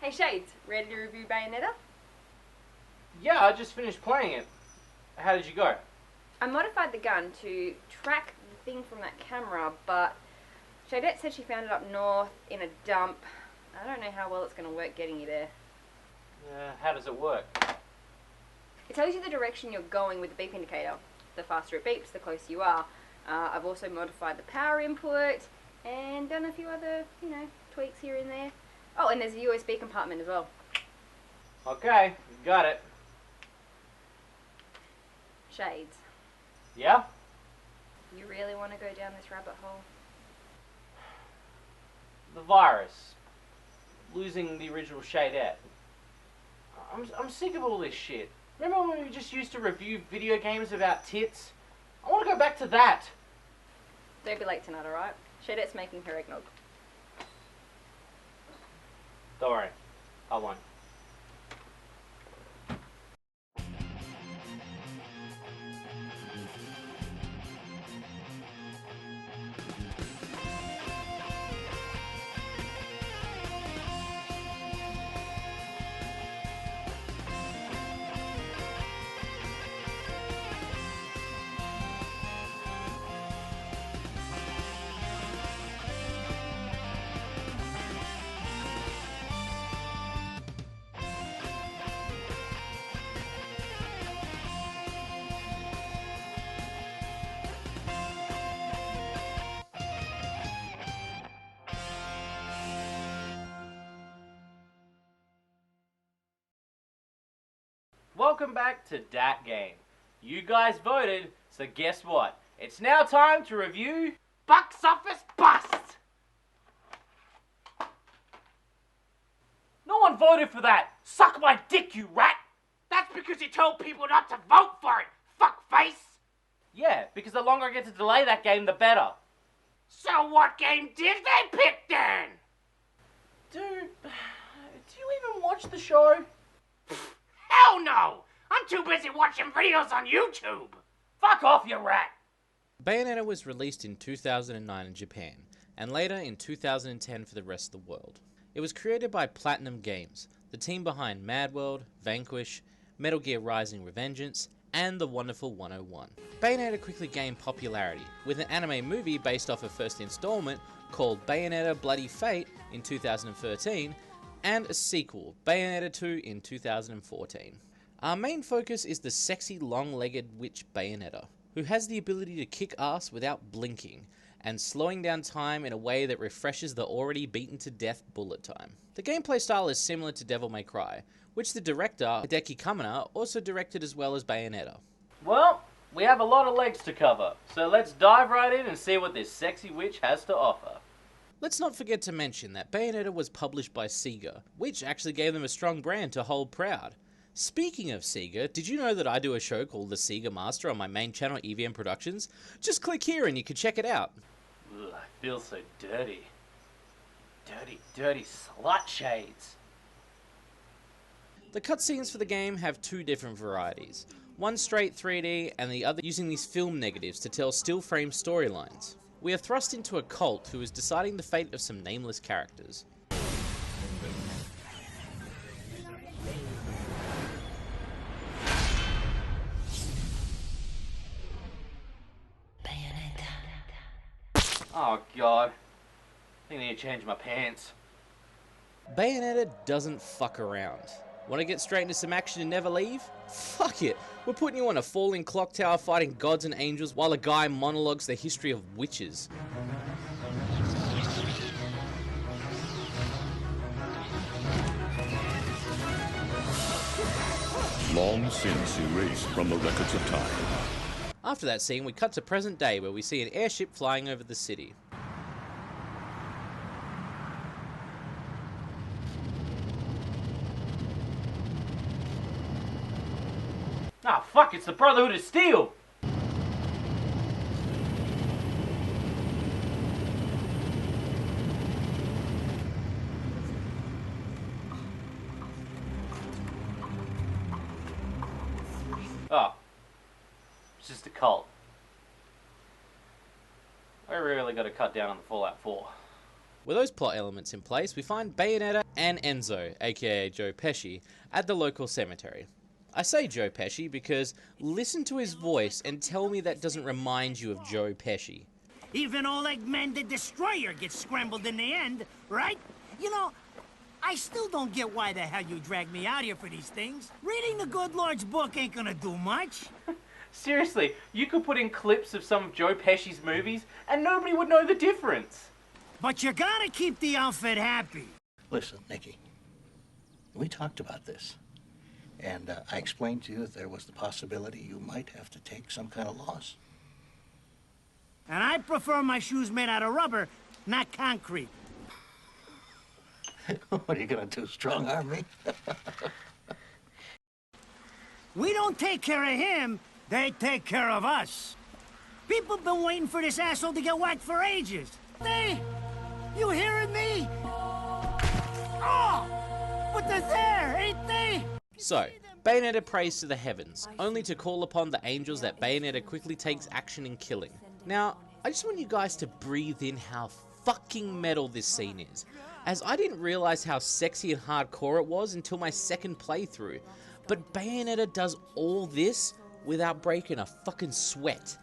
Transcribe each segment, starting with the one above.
Hey Shades, ready to review Bayonetta? Yeah, I just finished playing it. How did you go? I modified the gun to track the thing from that camera, but Shadette said she found it up north in a dump. I don't know how well it's going to work getting you there. How does it work? It tells you the direction you're going with the beep indicator. The faster it beeps, the closer you are. I've also modified the power input and done a few other, tweaks here and there. Oh, and there's a USB compartment as well. Okay, got it. Shades, Yeah? you really want to go down this rabbit hole? The virus. Losing the original Shadette. I'm sick of all this shit. Remember when we just used to review video games about tits? I want to go back to that. Don't be late tonight, alright? Shadette's making her eggnog. Don't worry, I won't. Welcome back to Dat Game. You guys voted, so guess what? It's now time to review Box Office Bust! No one voted for that! Suck my dick, you rat! That's because you told people not to vote for it, fuckface! Yeah, because the longer I get to delay that game, the better. So what game did they pick then? Dude, do you even watch the show? Hell no! I'm too busy watching videos on YouTube! Fuck off, you rat! Bayonetta was released in 2009 in Japan, and later in 2010 for the rest of the world. It was created by Platinum Games, the team behind Mad World, Vanquish, Metal Gear Rising: Revengeance, and The Wonderful 101. Bayonetta quickly gained popularity, with an anime movie based off a first installment called Bayonetta Bloody Fate in 2013, and a sequel, Bayonetta 2, in 2014. Our main focus is the sexy long-legged witch Bayonetta, who has the ability to kick ass without blinking, and slowing down time in a way that refreshes the already beaten to death bullet time. The gameplay style is similar to Devil May Cry, which the director, Hideki Kamiya, also directed as well as Bayonetta. Well, we have a lot of legs to cover, so let's dive right in and see what this sexy witch has to offer. Let's not forget to mention that Bayonetta was published by Sega, which actually gave them a strong brand to hold proud. Speaking of Sega, did you know that I do a show called The Sega Master on my main channel, EVM Productions? Just click here and you can check it out. Ugh, I feel so dirty. Dirty slut shades. The cutscenes for the game have two different varieties. One straight 3D and the other using these film negatives to tell still frame storylines. We are thrust into a cult who is deciding the fate of some nameless characters. Oh god. I think I need to change my pants. Bayonetta doesn't fuck around. Want to get straight into some action and never leave? Fuck it! We're putting you on a falling clock tower fighting gods and angels while a guy monologues the history of witches. Long since erased from the records of time. After that scene, we cut to present day where we see an airship flying over the city. Ah, fuck, it's the Brotherhood of Steel! Oh. It's just a cult. I really gotta cut down on the Fallout 4. With those plot elements in place, we find Bayonetta and Enzo, aka Joe Pesci, at the local cemetery. I say Joe Pesci because listen to his voice and tell me that doesn't remind you of Joe Pesci. Even old Eggman the Destroyer gets scrambled in the end, right? You know, I still don't get why the hell you dragged me out here for these things. Reading the good Lord's book ain't gonna do much. Seriously, you could put in clips of some of Joe Pesci's movies and nobody would know the difference. But you gotta keep the outfit happy. Listen, Nikki, we talked about this. And I explained to you that there was the possibility you might have to take some kind of loss. And I prefer my shoes made out of rubber, not concrete. What are you gonna do, strong-arm me? We don't take care of him, they take care of us. People have been waiting for this asshole to get whacked for ages. They... You hearing me? Oh! But they're there, ain't they? So, Bayonetta prays to the heavens, only to call upon the angels that Bayonetta quickly takes action in killing. Now, I just want you guys to breathe in how fucking metal this scene is, as I didn't realize how sexy and hardcore it was until my second playthrough, but Bayonetta does all this without breaking a fucking sweat.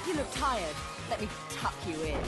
You look tired. Let me tuck you in.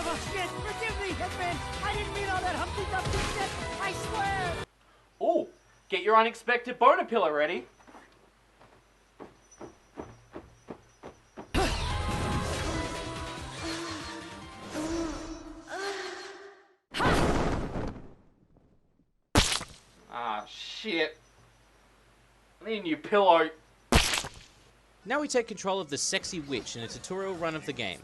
Oh, shit! Forgive me, Hitman! I didn't mean all that Humpty Dumpty shit! I swear! Ooh, get your unexpected boner pillow ready. Ah, shit. I need a new pillow. Now we take control of the sexy witch in a tutorial run of the game.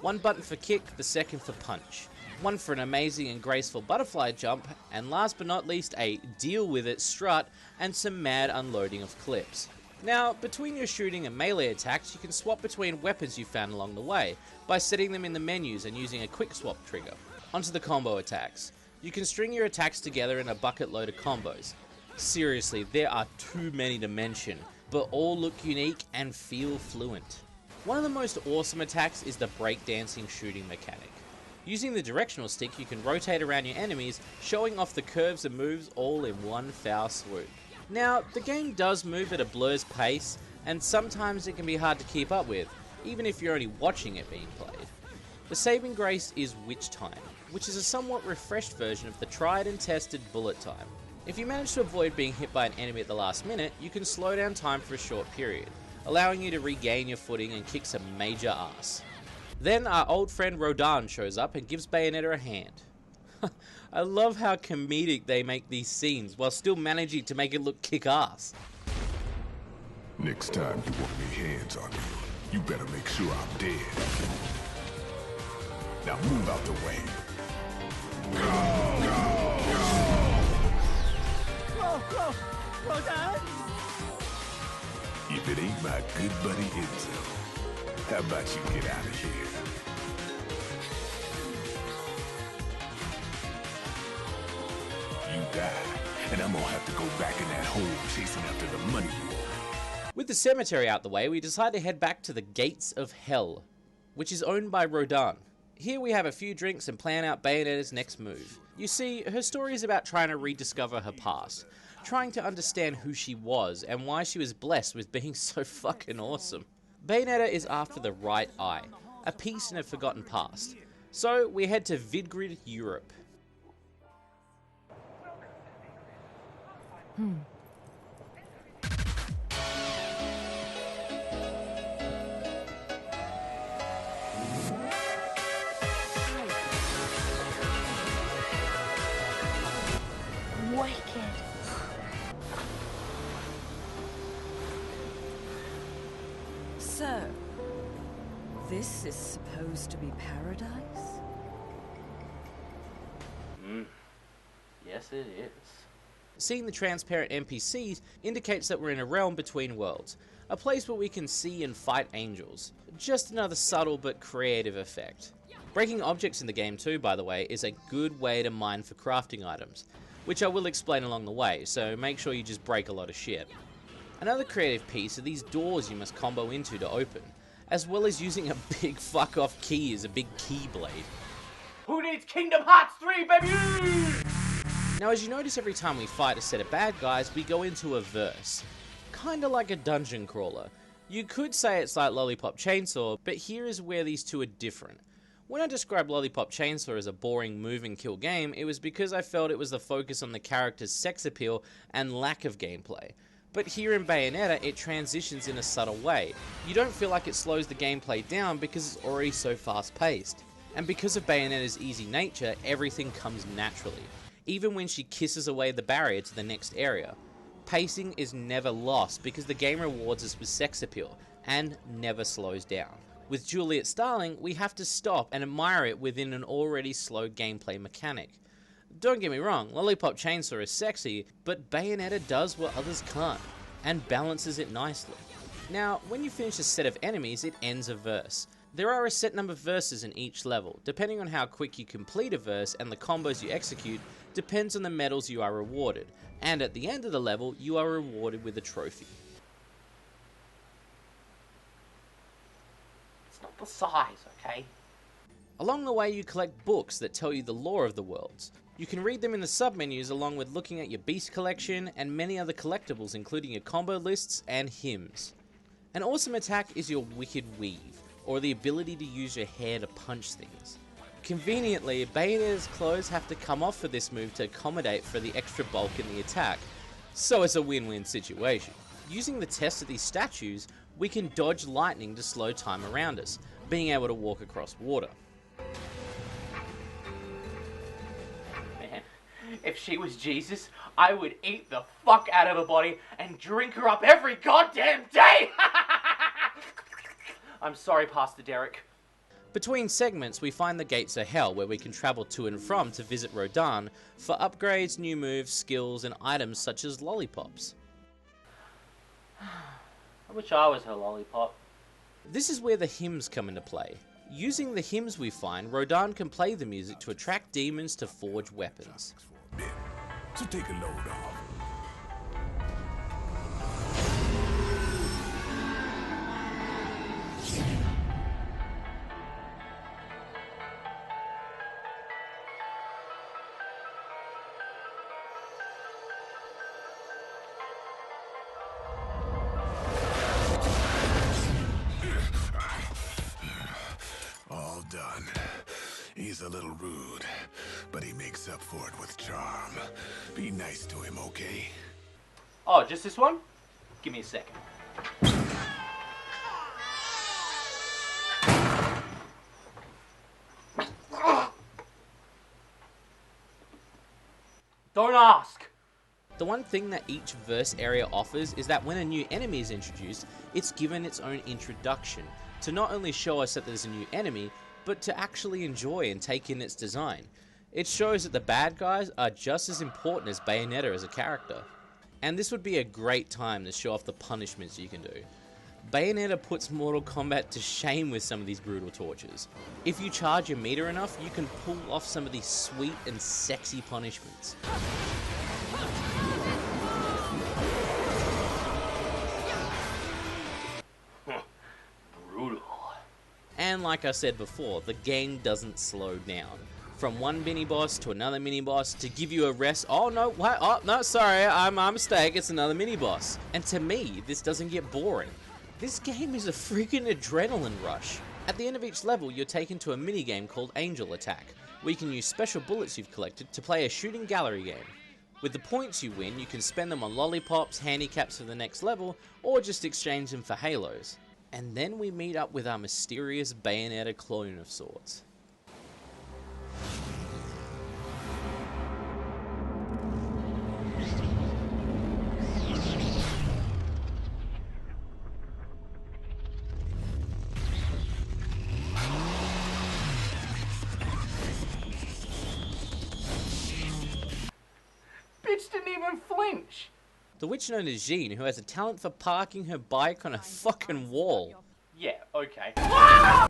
One button for kick, the second for punch. One for an amazing and graceful butterfly jump, and last but not least a deal with it strut and some mad unloading of clips. Now, between your shooting and melee attacks, you can swap between weapons you found along the way by setting them in the menus and using a quick swap trigger. Onto the combo attacks. You can string your attacks together in a bucket load of combos. Seriously, there are too many to mention, but all look unique and feel fluent. One of the most awesome attacks is the breakdancing shooting mechanic. Using the directional stick, you can rotate around your enemies, showing off the curves and moves all in one foul swoop. Now, the game does move at a blur's pace, and sometimes it can be hard to keep up with, even if you're only watching it being played. The saving grace is Witch Time, which is a somewhat refreshed version of the tried and tested bullet time. If you manage to avoid being hit by an enemy at the last minute, you can slow down time for a short period, allowing you to regain your footing and kick some major ass. Then our old friend Rodan shows up and gives Bayonetta a hand. I love how comedic they make these scenes while still managing to make it look kick-ass. Next time you want me hands on me, you better make sure I'm dead. Now move out the way. Go, Rodan! If it ain't my good buddy Enzo, how about you get out of here? You die, and I'm gonna have to go back in that hole chasing after the money you owe. With the cemetery out the way, we decide to head back to the Gates of Hell. which is owned by Rodan. Here we have a few drinks and plan out Bayonetta's next move. You see, her story is about trying to rediscover her past, trying to understand who she was and why she was blessed with being so fucking awesome. Bayonetta is after the right eye, a piece in a forgotten past. So we head to Vidgrid, Europe. Wicked. So, this is supposed to be paradise? Yes, it is. Seeing the transparent NPCs indicates that we're in a realm between worlds, a place where we can see and fight angels. Just another subtle but creative effect. Breaking objects in the game too, by the way, is a good way to mine for crafting items, which I will explain along the way, so make sure you just break a lot of shit. Another creative piece are these doors you must combo into to open, as well as using a big fuck off key as a big keyblade. Who needs Kingdom Hearts 3, baby? Now, as you notice, every time we fight a set of bad guys, we go into a verse. Kinda like a dungeon crawler. You could say it's like Lollipop Chainsaw, but here is where these two are different. When I described Lollipop Chainsaw as a boring move and kill game, it was because I felt it was the focus on the character's sex appeal and lack of gameplay. But here in Bayonetta, it transitions in a subtle way. You don't feel like it slows the gameplay down because it's already so fast paced. And because of Bayonetta's easy nature, everything comes naturally, even when she kisses away the barrier to the next area. Pacing is never lost because the game rewards us with sex appeal, and never slows down. With Juliet Starling, we have to stop and admire it within an already slow gameplay mechanic. Don't get me wrong, Lollipop Chainsaw is sexy, but Bayonetta does what others can't, and balances it nicely. Now, when you finish a set of enemies, it ends a verse. There are a set number of verses in each level. Depending on how quick you complete a verse and the combos you execute, depends on the medals you are rewarded, and at the end of the level, you are rewarded with a trophy. It's not the size, okay? Along the way, you collect books that tell you the lore of the worlds. You can read them in the submenus along with looking at your beast collection and many other collectibles, including your combo lists and hymns. An awesome attack is your Wicked Weave, or the ability to use your hair to punch things. Conveniently, Bayonetta's clothes have to come off for this move to accommodate for the extra bulk in the attack, so it's a win-win situation. Using the test of these statues, we can dodge lightning to slow time around us, being able to walk across water. Man, if she was Jesus, I would eat the fuck out of her body and drink her up every goddamn day! I'm sorry, Pastor Derek. Between segments, we find the Gates of Hell, where we can travel to and from to visit Rodan for upgrades, new moves, skills, and items such as lollipops. I wish I was her lollipop. This is where the hymns come into play. Using the hymns we find, Rodan can play the music to attract demons to forge weapons. So take a load off. All done. He's a little rude, but he makes up for it with charm. Be nice to him, okay? Oh, just this one? Give me a second. Don't ask! The one thing that each verse area offers is that when a new enemy is introduced, it's given its own introduction, to not only show us that there's a new enemy, but to actually enjoy and take in its design. It shows that the bad guys are just as important as Bayonetta as a character. And this would be a great time to show off the punishments you can do. Bayonetta puts Mortal Kombat to shame with some of these brutal tortures. If you charge your meter enough, you can pull off some of these sweet and sexy punishments. And like I said before, the game doesn't slow down. From one mini-boss to another mini-boss to give you a rest. Oh no, what? Oh no, sorry, my mistake, it's another mini-boss. And to me, this doesn't get boring. This game is a freaking adrenaline rush. At the end of each level, you're taken to a mini-game called Angel Attack, where you can use special bullets you've collected to play a shooting gallery game. With the points you win, you can spend them on lollipops, handicaps for the next level, or just exchange them for halos. And then we meet up with our mysterious Bayonetta clone of sorts. Bitch didn't even flinch. The witch known as Jean, who has a talent for parking her bike on a fucking wall. Yeah, okay.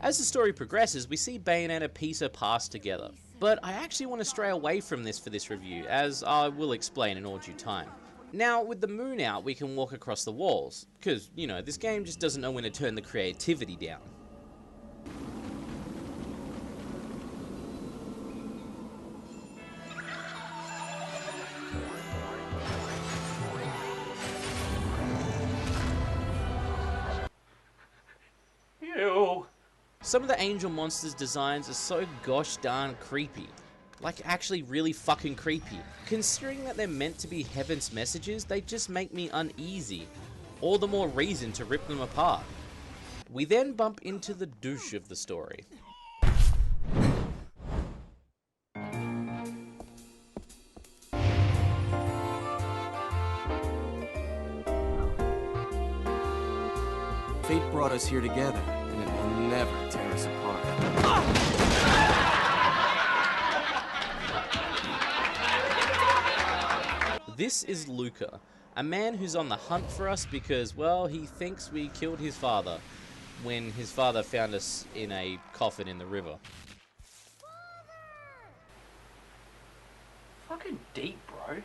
As the story progresses, we see Bayonetta piece her past together. But I actually want to stray away from this for this review, as I will explain in all due time. Now, with the moon out, we can walk across the walls, because, you know, this game just doesn't know when to turn the creativity down. Ew. Some of the angel monsters' designs are so gosh darn creepy. Like, actually really fucking creepy. Considering that they're meant to be heaven's messages, they just make me uneasy. All the more reason to rip them apart. We then bump into the douche of the story. Fate brought us here together, and it will never tear us apart. This is Luca, a man who's on the hunt for us because, well, he thinks we killed his father when his father found us in a coffin in the river. Fucking deep, bro.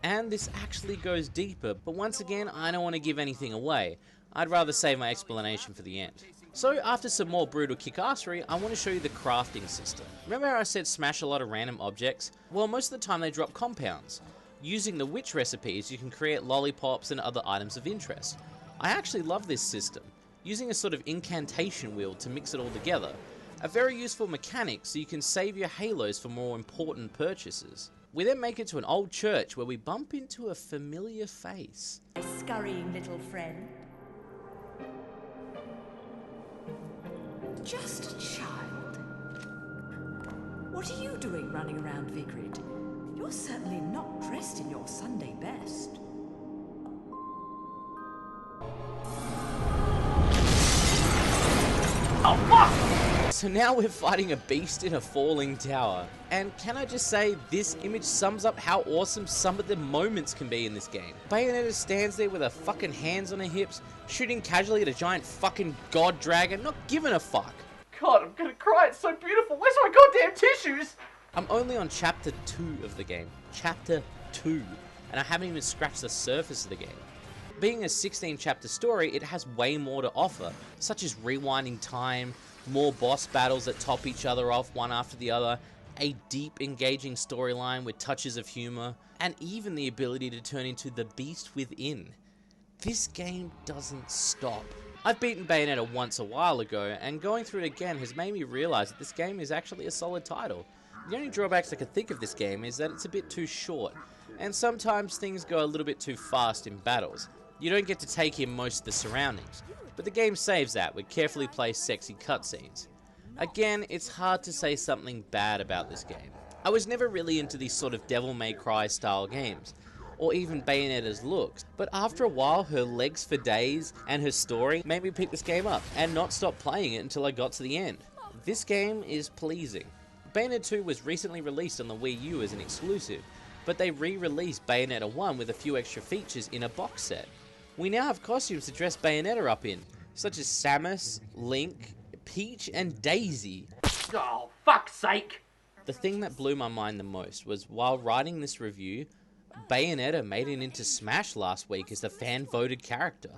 And this actually goes deeper, but once again, I don't want to give anything away. I'd rather save my explanation for the end. So after some more brutal kickassery, I want to show you the crafting system. Remember how I said smash a lot of random objects? Well, most of the time they drop compounds. Using the witch recipes, you can create lollipops and other items of interest. I actually love this system, using a sort of incantation wheel to mix it all together. A very useful mechanic so you can save your halos for more important purchases. We then make it to an old church where we bump into a familiar face. A scurrying little friend. Just a child. What are you doing running around Vigrid? You're certainly not dressed in your Sunday best. Oh, fuck! So now we're fighting a beast in a falling tower. And can I just say, this image sums up how awesome some of the moments can be in this game. Bayonetta stands there with her fucking hands on her hips, shooting casually at a giant fucking god dragon, not giving a fuck. God, I'm gonna cry, it's so beautiful. Where's my goddamn tissues? I'm only on chapter 2 of the game. Chapter 2. And I haven't even scratched the surface of the game. Being a 16 chapter story, it has way more to offer, such as rewinding time, more boss battles that top each other off one after the other, a deep engaging storyline with touches of humor, and even the ability to turn into the beast within. This game doesn't stop. I've beaten Bayonetta once a while ago, and going through it again has made me realise that this game is actually a solid title. The only drawbacks I could think of this game is that it's a bit too short, and sometimes things go a little bit too fast in battles. You don't get to take in most of the surroundings, but the game saves that with carefully placed sexy cutscenes. Again, it's hard to say something bad about this game. I was never really into these sort of Devil May Cry style games, or even Bayonetta's looks, but after a while her legs for days and her story made me pick this game up and not stop playing it until I got to the end. This game is pleasing. Bayonetta 2 was recently released on the Wii U as an exclusive, but they re-released Bayonetta 1 with a few extra features in a box set. We now have costumes to dress Bayonetta up in, such as Samus, Link, Peach, and Daisy. Oh, fuck's sake! The thing that blew my mind the most was while writing this review, Bayonetta made it into Smash last week as the fan-voted character.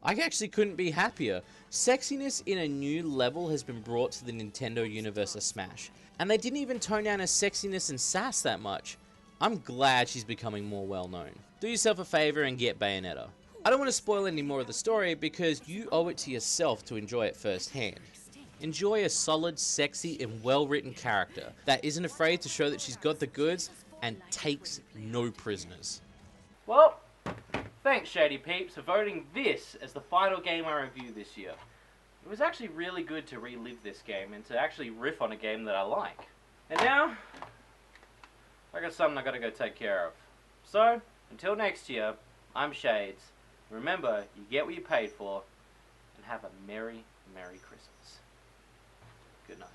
I actually couldn't be happier. Sexiness in a new level has been brought to the Nintendo universe of Smash, and they didn't even tone down her sexiness and sass that much. I'm glad she's becoming more well known. Do yourself a favor and get Bayonetta. I don't want to spoil any more of the story because you owe it to yourself to enjoy it firsthand. Enjoy a solid, sexy, and well-written character that isn't afraid to show that she's got the goods and takes no prisoners. Well, thanks Shady Peeps for voting this as the final game I reviewed this year. It was actually really good to relive this game and to actually riff on a game that I like. And now, I got something I gotta go take care of. So, until next year, I'm Shades. Remember, you get what you paid for, and have a Merry, Merry Christmas. Good night.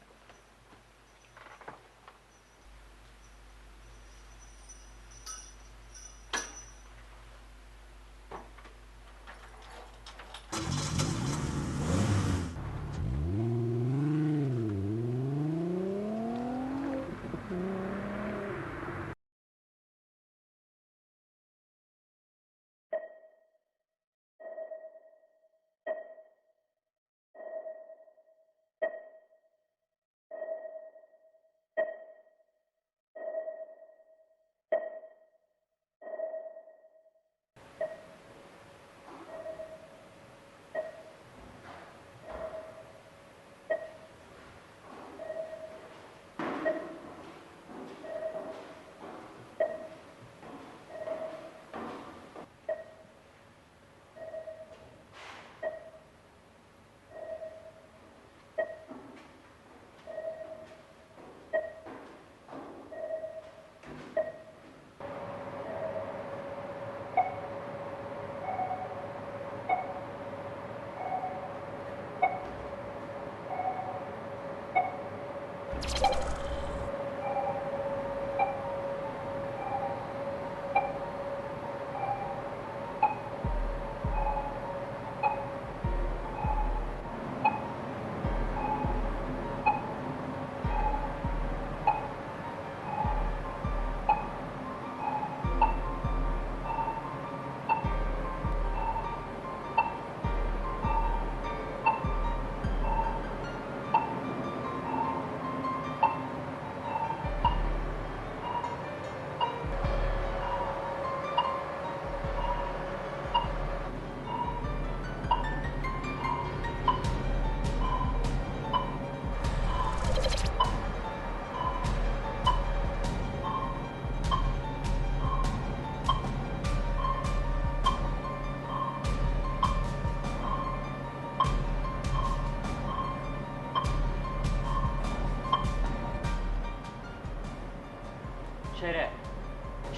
Shady.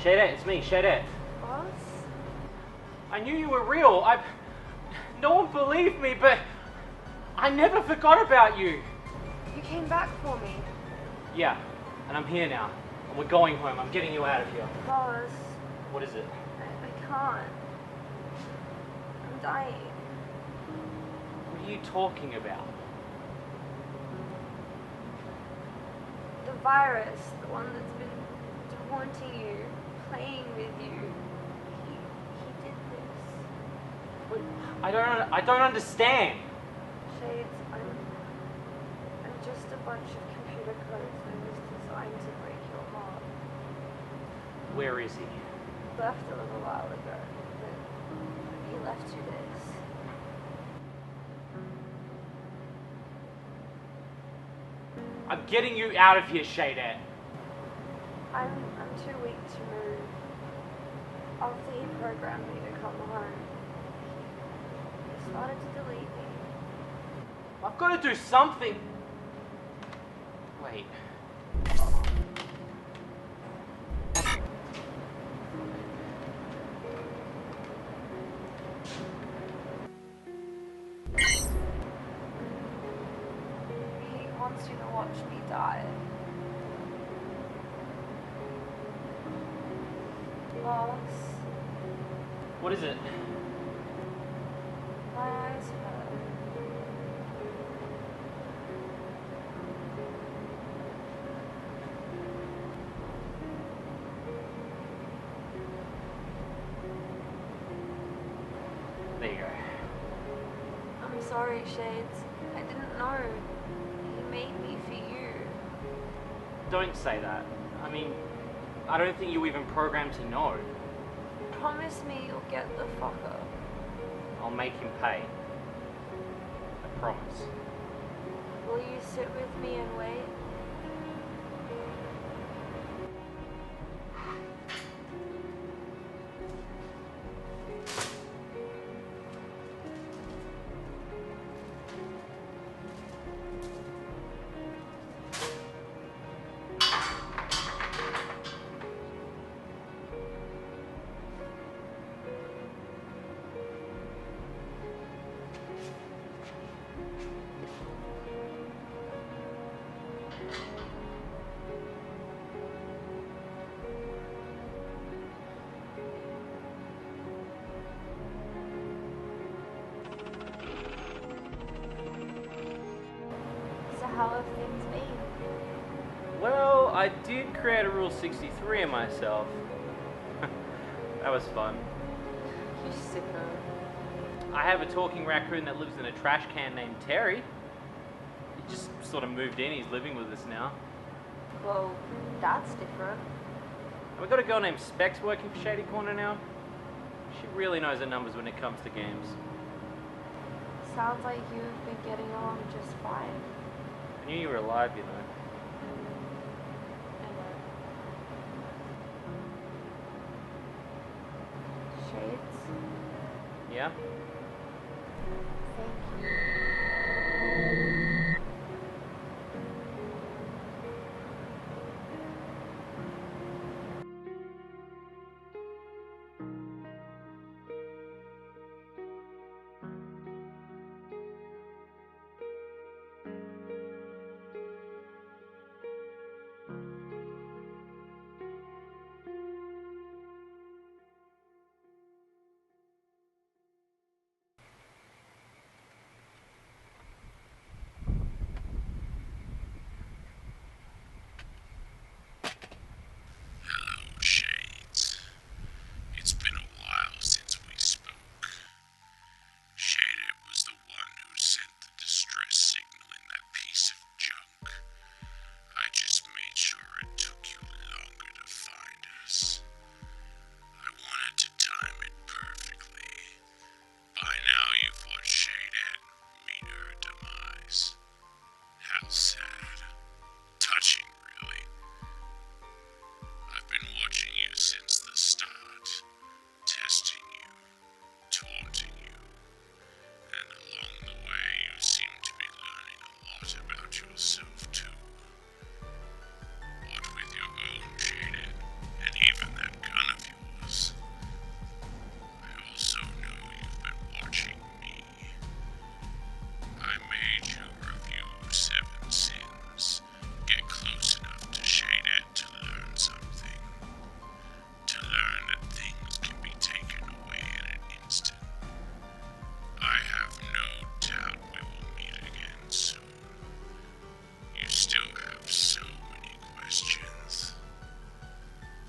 Shady, it's me, Shady. Boss? I knew you were real. No one believed me, but I never forgot about you. You came back for me. Yeah, and I'm here now. And we're going home. I'm getting you out of here. Boss, What is it? I can't. I'm dying. What are you talking about? The virus, the one that's been haunting you, playing with you. He did this. What? I don't understand. Shades, I'm just a bunch of computer codes that was designed to break your heart. Where is he? Left a little while ago, but he left you this. I'm getting you out of here, Shady. I'm too weak to move. After he programmed me to come home, he started to delete me. I've got to do something. Wait. He wants you to watch me die. Boss, What is it? my eyes hurt. There you go. sorry, Shades. I didn't know. He made me for you. Don't say that. I mean, I don't think you even programmed to know. Promise me you'll get the fucker. I'll make him pay. I promise. Will you sit with me and wait? So how have things been? Well, I did create a Rule 63 of myself. That was fun. You sicko. I have a talking raccoon that lives in a trash can named Terry. He just sort of moved in, he's living with us now. Well, that's different. And we've got a girl named Specs working for Shady Corner now. She really knows her numbers when it comes to games. Sounds like you've been getting along just fine. I knew you were alive, you know. Shades? Yeah? Thank you. Hello, Shades. It's been a while since we spoke. Shady was the one who sent the distress signal in that piece of junk. I just made sure it took you longer to find us. I wanted to time it perfectly. By now you've watched Shady meet her demise. How sad. Touching, really. I've been watching you since the start, testing you, taunting you, and along the way you seem to be learning a lot about yourself too. What with your own Shaded, and even that gun of yours. I also know you've been watching me. I made you review 7 Sins, get close enough to Shaded to learn something. To learn that things can be taken away in an instant. I have no doubt we will meet again soon. You still have so many questions.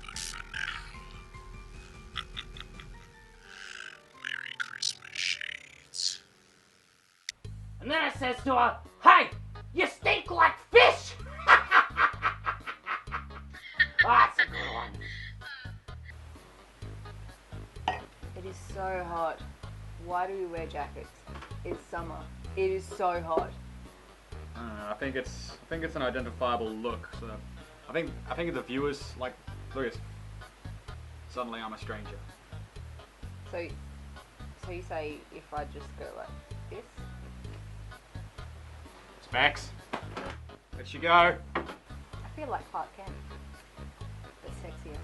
But for now, Merry Christmas, Shades. And then I says to her, "Hey, you stink like fish!" Oh, that's a good one. It is so hot. Why do we wear jackets? It's summer. It is so hot. I don't know, I think it's an identifiable look. So I think the viewers like, look at this. Suddenly I'm a stranger. So you say if I just go like this? Specs. Let you go. I feel like Clark Kent, but sexier.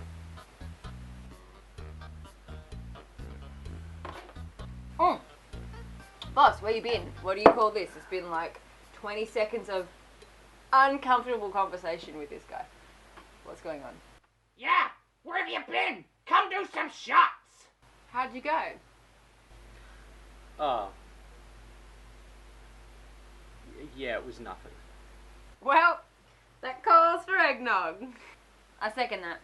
Boss, where you been? What do you call this? It's been like 20 seconds of uncomfortable conversation with this guy. What's going on? Yeah, where have you been? Come do some shots. How'd you go? Oh. Yeah, it was nothing. Well, that calls for eggnog. I second that.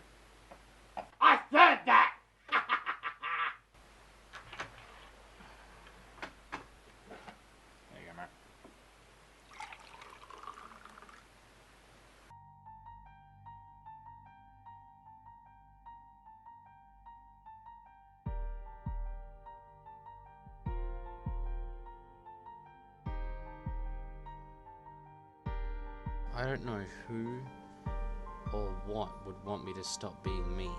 I third that. I don't know who or what would want me to stop being me.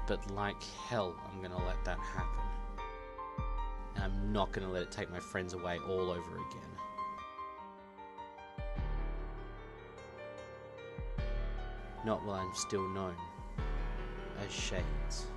But like hell, I'm gonna let that happen. And I'm not gonna let it take my friends away all over again. Not while I'm still known as Shades.